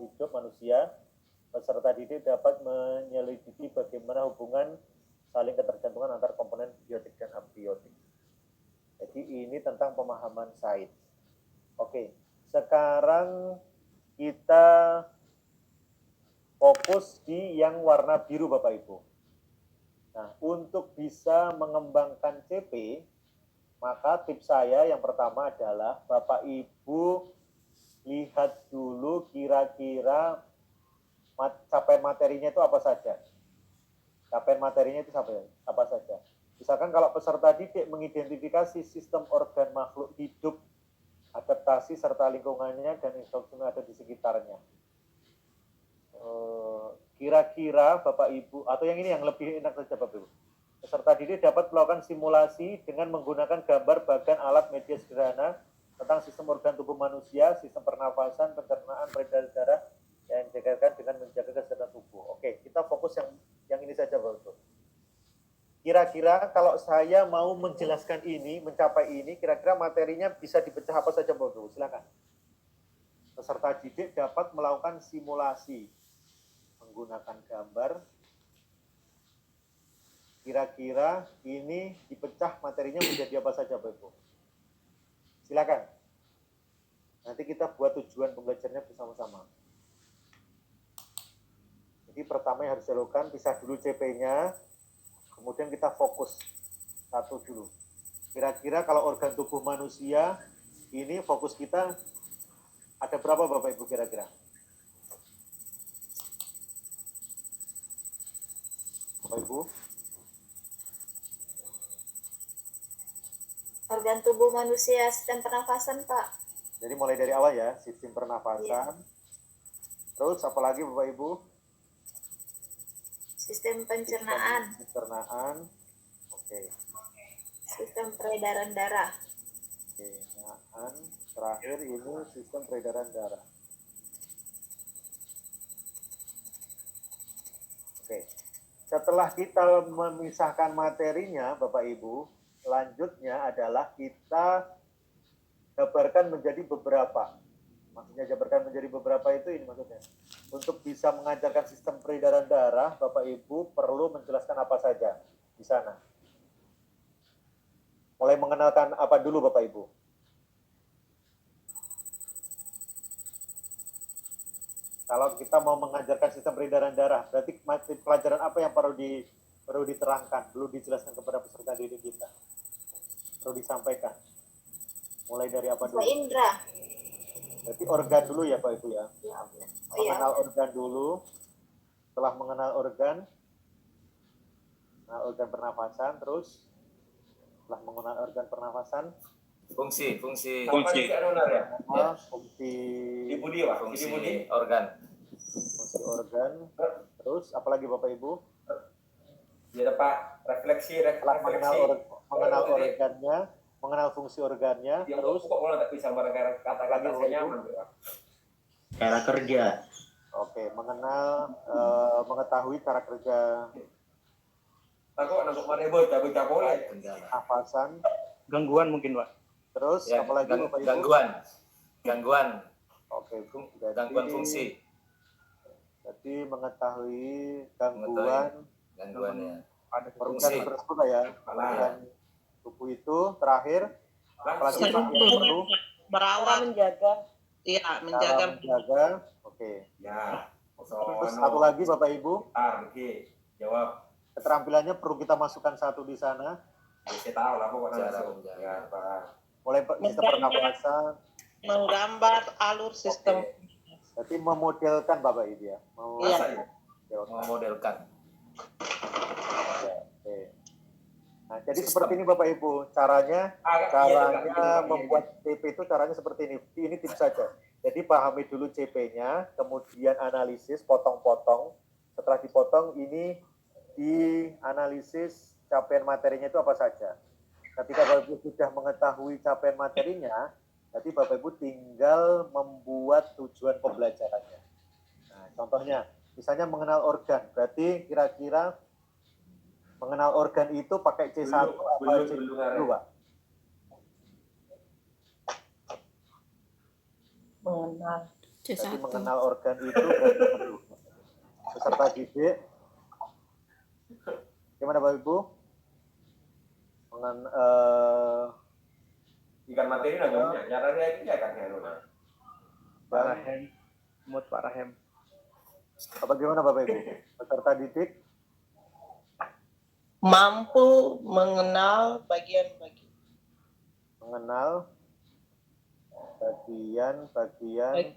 makhluk hidup manusia, peserta didik dapat menyelidiki bagaimana hubungan saling ketergantungan antar komponen biotik dan abiotik. Jadi ini tentang pemahaman sains. Oke, sekarang kita fokus di yang warna biru Bapak Ibu. Nah, untuk bisa mengembangkan CP, maka tips saya yang pertama adalah Bapak Ibu lihat dulu kira-kira capaian materinya itu apa saja. Capaian materinya itu apa saja. Misalkan kalau peserta didik mengidentifikasi sistem organ makhluk hidup, adaptasi serta lingkungannya dan instruksi yang ada di sekitarnya. Kira-kira Bapak Ibu, atau yang ini yang lebih enak saja Bapak Ibu. Peserta didik dapat melakukan simulasi dengan menggunakan gambar bagan alat media sederhana tentang sistem organ tubuh manusia, sistem pernafasan, pencernaan, peredaran darah yang dijaga dengan menjaga kesehatan tubuh. Oke, kita fokus yang ini saja Bapak Ibu. Kira-kira kalau saya mau menjelaskan ini, mencapai ini, kira-kira materinya bisa dipecah apa saja Bapak Ibu? Silakan. Peserta didik dapat melakukan simulasi menggunakan gambar. Kira-kira ini dipecah materinya menjadi apa saja Bapak Ibu? Silakan. Nanti kita buat tujuan pembelajarannya bersama-sama. Jadi pertama yang harus dilakukan, pisah dulu CP-nya, kemudian kita fokus satu dulu. Kira-kira kalau organ tubuh manusia, ini fokus kita ada berapa Bapak Ibu kira-kira? Bapak Ibu? Organ tubuh manusia, sistem pernafasan, Pak. Jadi mulai dari awal ya, sistem pernafasan. Iya. Terus apalagi Bapak Ibu? Sistem pencernaan. Sistem pencernaan. Oke. Sistem peredaran darah. Oke, terakhir ini sistem peredaran darah. Oke. Setelah kita memisahkan materinya, Bapak Ibu, selanjutnya adalah kita jabarkan menjadi beberapa. Maksudnya jabarkan menjadi beberapa itu ini maksudnya. Untuk bisa mengajarkan sistem peredaran darah, Bapak Ibu perlu menjelaskan apa saja di sana. Mulai mengenalkan apa dulu Bapak Ibu? Kalau kita mau mengajarkan sistem peredaran darah, berarti pelajaran apa yang perlu diterangkan, perlu dijelaskan kepada peserta didik kita? Perlu disampaikan. Mulai dari apa dulu? Indra. Berarti organ dulu ya Pak Ibu ya. Mengenal organ dulu. Setelah mengenal organ pernafasan, terus setelah mengenal organ pernafasan, fungsi organ. Fungsi organ. Terus apalagi Bapak Ibu? Ya Pak, refleksi. Mengenal organnya, mengenal fungsi organnya, terus kok mulai tak bisa kata-kata saya nyaman. Cara kerja. Oke, mengetahui cara kerja. Aku nangkep mana bocah boleh. Nafasan. Gangguan mungkin Pak. Terus ya, apalagi Bapak Ibu? Gangguan. Oke, gangguan fungsi. Jadi mengetahui gangguan ya. Ada fungsi tersebut ya. Dan tubuh itu terakhir apalagi Pak yang perlu merawat, menjaga. Iya, menjaga. Oke. Ya. Terus satu lagi Bapak Ibu. Jawab. Keterampilannya perlu kita masukkan satu di sana. Saya tahu lah pokoknya. Ya, Pak. Mulai sistem pernapasan. Menggambar alur sistem. Berarti memodelkan Bapak Ibu ya. Memodelkan. Ya, oke. Nah, jadi seperti ini Bapak Ibu, caranya membuat CP itu caranya seperti ini. Ini tips saja. Jadi pahami dulu CP-nya, kemudian analisis, potong-potong. Setelah dipotong, ini dianalisis capaian materinya itu apa saja. Ketika Bapak Ibu sudah mengetahui capaian materinya, berarti Bapak Ibu tinggal membuat tujuan pembelajarannya. Nah, contohnya, misalnya mengenal organ, berarti kira-kira mengenal organ itu pakai C1 atau C2, Pak? Mengenal Jadi C1. mengenal organ itu berarti peserta didik. Gimana Bapak Ibu? Ikan materi namanya. Caranya ini ya kan Heruna. Parahem. Mut parahem. Apa gimana Bapak Ibu? Peserta didik Mampu mengenal bagian-bagian mengenal bagian-bagian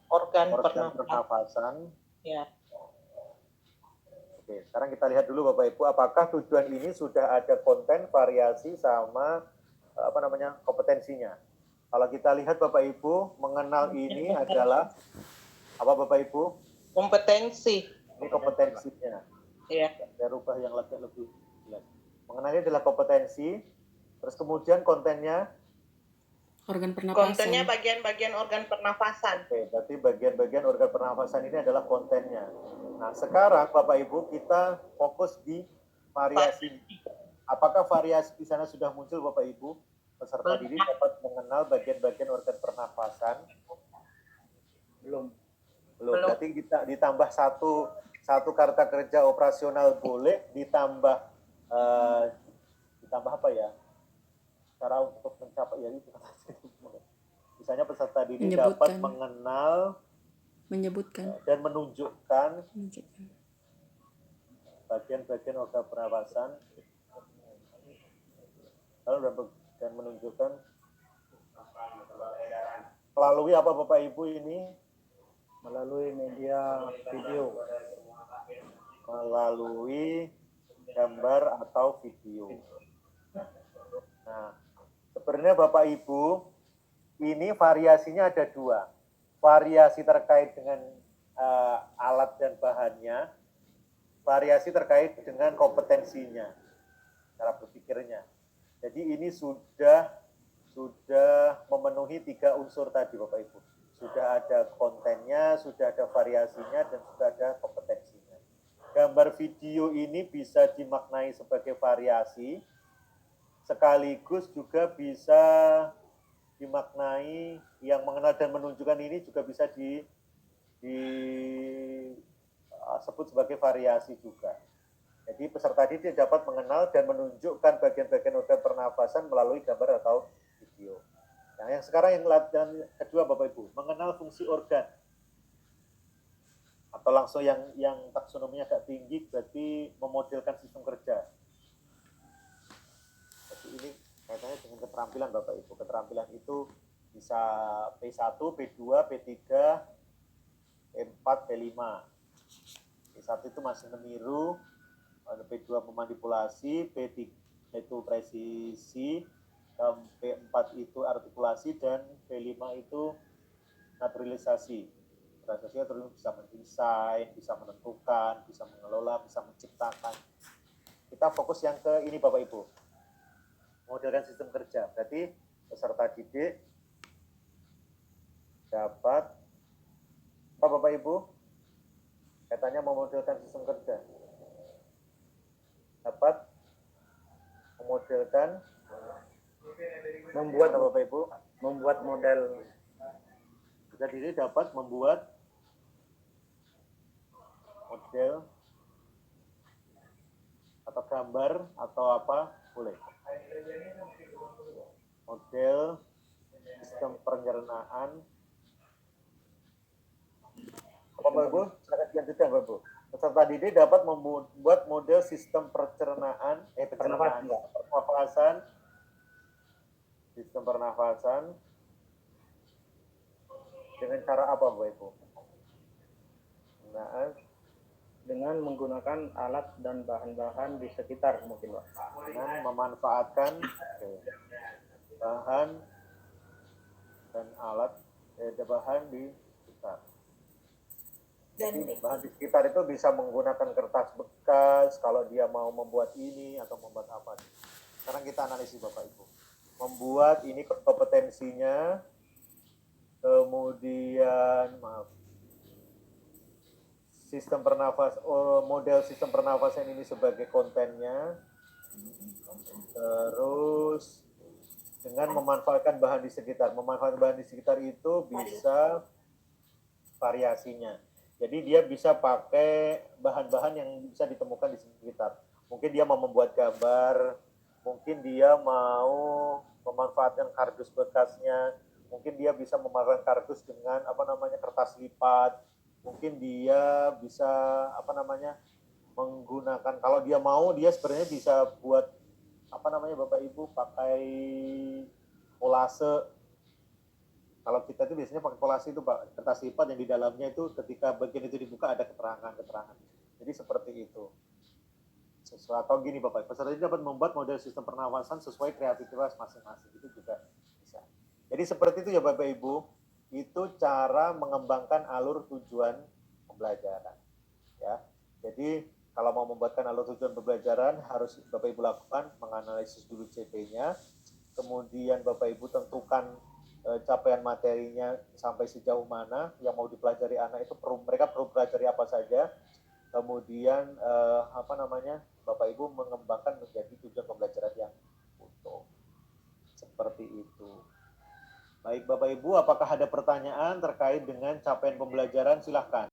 organ organ pernafasan. pernafasan. Ya. Oke, sekarang kita lihat dulu Bapak Ibu, apakah tujuan ini sudah ada konten, variasi, sama kompetensinya. Kalau kita lihat Bapak Ibu, mengenal ini adalah apa Bapak Ibu? Kompetensi. Ini kompetensinya. Ya. Saya rubah yang lebih jelas. Mengenalnya adalah kompetensi, terus kemudian kontennya. Organ pernapasan. Kontennya bagian-bagian organ pernafasan. Oke, berarti bagian-bagian organ pernafasan ini adalah kontennya. Nah, sekarang Bapak Ibu kita fokus di variasi. Apakah variasi di sana sudah muncul Bapak Ibu? Peserta didik dapat mengenal bagian-bagian organ pernafasan. Belum. Berarti kita ditambah satu karta kerja operasional boleh, ditambah apa ya? Cara untuk mencapai ya itu. Misalnya peserta didik dapat menyebutkan dan menunjukkan bagian-bagian organ pernafasan, dan menunjukkan melalui apa Bapak Ibu ini? Melalui media video, melalui gambar atau video. Nah, sebenarnya Bapak Ibu, ini variasinya ada dua. Variasi terkait dengan alat dan bahannya, variasi terkait dengan kompetensinya, cara berpikirnya. Jadi ini sudah memenuhi 3 unsur tadi Bapak Ibu. Sudah ada kontennya, sudah ada variasinya, dan sudah ada kompetensinya. Gambar video ini bisa dimaknai sebagai variasi, sekaligus juga bisa dimaknai yang mengenal dan menunjukkan ini juga bisa disebut sebagai variasi juga. Jadi peserta didik dapat mengenal dan menunjukkan bagian-bagian organ pernafasan melalui gambar atau video. Nah, yang sekarang yang latihan kedua Bapak Ibu, mengenal fungsi organ. Atau langsung yang taksonominya agak tinggi berarti memodelkan sistem kerja. Jadi ini kaitannya dengan keterampilan Bapak Ibu. Keterampilan itu bisa P1, P2, P3, P4, P5. P1 itu masih meniru, P2 memanipulasi, P3 itu presisi, P4 itu artikulasi, dan P5 itu naturalisasi. Naturalisasi terus bisa mendesain, bisa menentukan, bisa mengelola, bisa menciptakan. Kita fokus yang ke ini Bapak Ibu, modelkan sistem kerja. Berarti peserta didik dapat apa Bapak Ibu? Katanya memodelkan sistem kerja. Dapat memodelkan, membuat Bapak Ibu, membuat model. Peserta didik dapat membuat model atau gambar atau apa boleh. Model sistem perencanaan. Bapak Ibu, silakan dilanjutkan Bapak Ibu. Peserta didik dapat membuat model sistem pernafasan, sistem pernafasan dengan cara apa Bapak Ibu? Dengan menggunakan alat dan bahan-bahan di sekitar mungkin Pak. Dengan memanfaatkan bahan dan alat bahan di sekitar. Jadi bahan di sekitar itu bisa menggunakan kertas bekas kalau dia mau membuat ini atau membuat apa. Sekarang kita analisis Bapak Ibu. Membuat ini kompetensinya, kemudian sistem model sistem pernafasan ini sebagai kontennya, terus dengan memanfaatkan bahan di sekitar. Memanfaatkan bahan di sekitar itu bisa variasinya. Jadi dia bisa pakai bahan-bahan yang bisa ditemukan di sekitar. Mungkin dia mau membuat gambar, mungkin dia mau memanfaatkan kardus bekasnya, mungkin dia bisa memakai kardus dengan kertas lipat, mungkin dia bisa menggunakan, kalau dia mau dia sebenarnya bisa buat Bapak Ibu pakai kolase. Kalau kita itu biasanya pakai kolase itu Pak, kertas lipat yang di dalamnya itu ketika bagian itu dibuka ada keterangan. Jadi seperti itu. Atau gini Bapak, peserta ini dapat membuat model sistem pernafasan sesuai kreativitas masing-masing. Itu juga bisa. Jadi seperti itu ya Bapak Ibu, itu cara mengembangkan alur tujuan pembelajaran. Ya. Jadi kalau mau membuatkan alur tujuan pembelajaran harus Bapak Ibu lakukan menganalisis dulu CP-nya, kemudian Bapak Ibu tentukan capaian materinya sampai sejauh mana yang mau dipelajari anak itu mereka perlu pelajari apa saja, kemudian Bapak Ibu mengembangkan menjadi tujuan pembelajaran yang utuh. Seperti itu. Baik Bapak Ibu, apakah ada pertanyaan terkait dengan capaian pembelajaran? Silahkan.